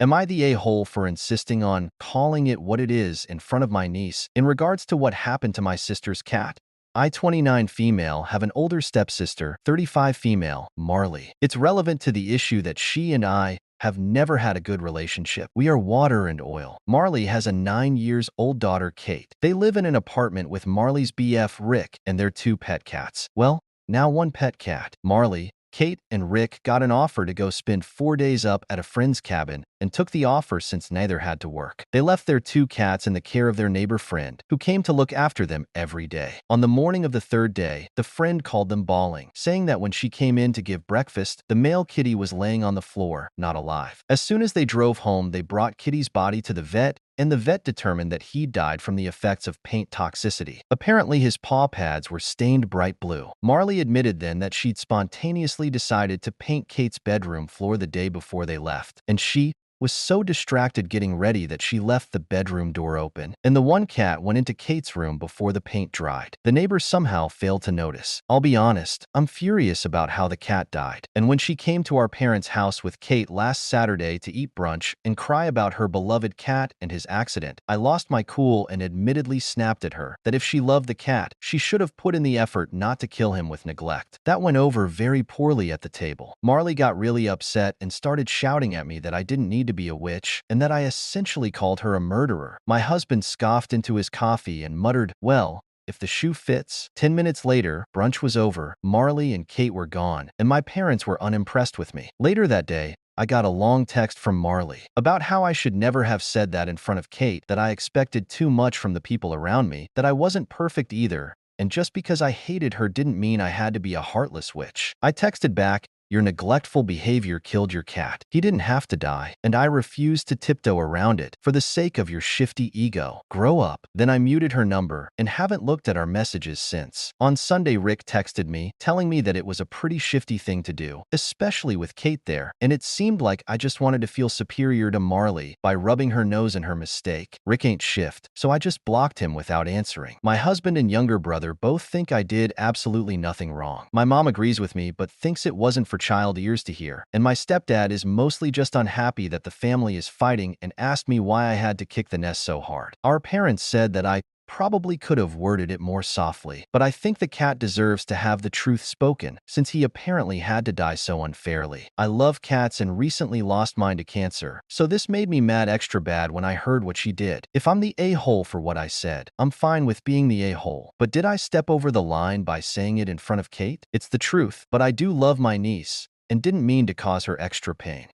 Am I the a-hole for insisting on calling it what it is in front of my niece in regards to what happened to my sister's cat? I, 29 female, have an older stepsister, 35 female, Marley. It's relevant to the issue that she and I have never had a good relationship. We are water and oil. Marley has a 9-year-old daughter, Kate. They live in an apartment with Marley's BF, Rick, and their 2 pet cats. Well, now 1 pet cat. Marley, Kate, and Rick got an offer to go spend 4 days up at a friend's cabin and took the offer since neither had to work. They left their 2 cats in the care of their neighbor friend, who came to look after them every day. On the morning of the 3rd day, the friend called them bawling, saying that when she came in to give breakfast, the male kitty was laying on the floor, not alive. As soon as they drove home, they brought Kitty's body to the vet, and the vet determined that he died from the effects of paint toxicity. Apparently, his paw pads were stained bright blue. Marley admitted then that she'd spontaneously decided to paint Kate's bedroom floor the day before they left, and she was so distracted getting ready that she left the bedroom door open, and the 1 cat went into Kate's room before the paint dried. The neighbors somehow failed to notice. I'll be honest, I'm furious about how the cat died. And when she came to our parents' house with Kate last Saturday to eat brunch and cry about her beloved cat and his accident, I lost my cool and admittedly snapped at her that if she loved the cat, she should have put in the effort not to kill him with neglect. That went over very poorly at the table. Marley got really upset and started shouting at me that I didn't need to be a witch and that I essentially called her a murderer. My husband scoffed into his coffee and muttered, "Well, if the shoe fits." 10 minutes later, brunch was over, Marley and Kate were gone, and my parents were unimpressed with me. Later that day, I got a long text from Marley about how I should never have said that in front of Kate, that I expected too much from the people around me, that I wasn't perfect either, and just because I hated her didn't mean I had to be a heartless witch. I texted back, "Your neglectful behavior killed your cat. He didn't have to die, and I refuse to tiptoe around it for the sake of your shifty ego. Grow up." Then I muted her number and haven't looked at our messages since. On Sunday, Rick texted me, telling me that it was a pretty shifty thing to do, especially with Kate there, and it seemed like I just wanted to feel superior to Marley by rubbing her nose in her mistake. Rick ain't shift, so I just blocked him without answering. My husband and younger brother both think I did absolutely nothing wrong. My mom agrees with me, but thinks it wasn't for child ears to hear. And my stepdad is mostly just unhappy that the family is fighting and asked me why I had to kick the nest so hard. Our parents said that I probably could have worded it more softly, but I think the cat deserves to have the truth spoken, since he apparently had to die so unfairly. I love cats and recently lost mine to cancer, so this made me mad extra bad when I heard what she did. If I'm the a-hole for what I said, I'm fine with being the a-hole. But did I step over the line by saying it in front of Kate? It's the truth, but I do love my niece and didn't mean to cause her extra pain.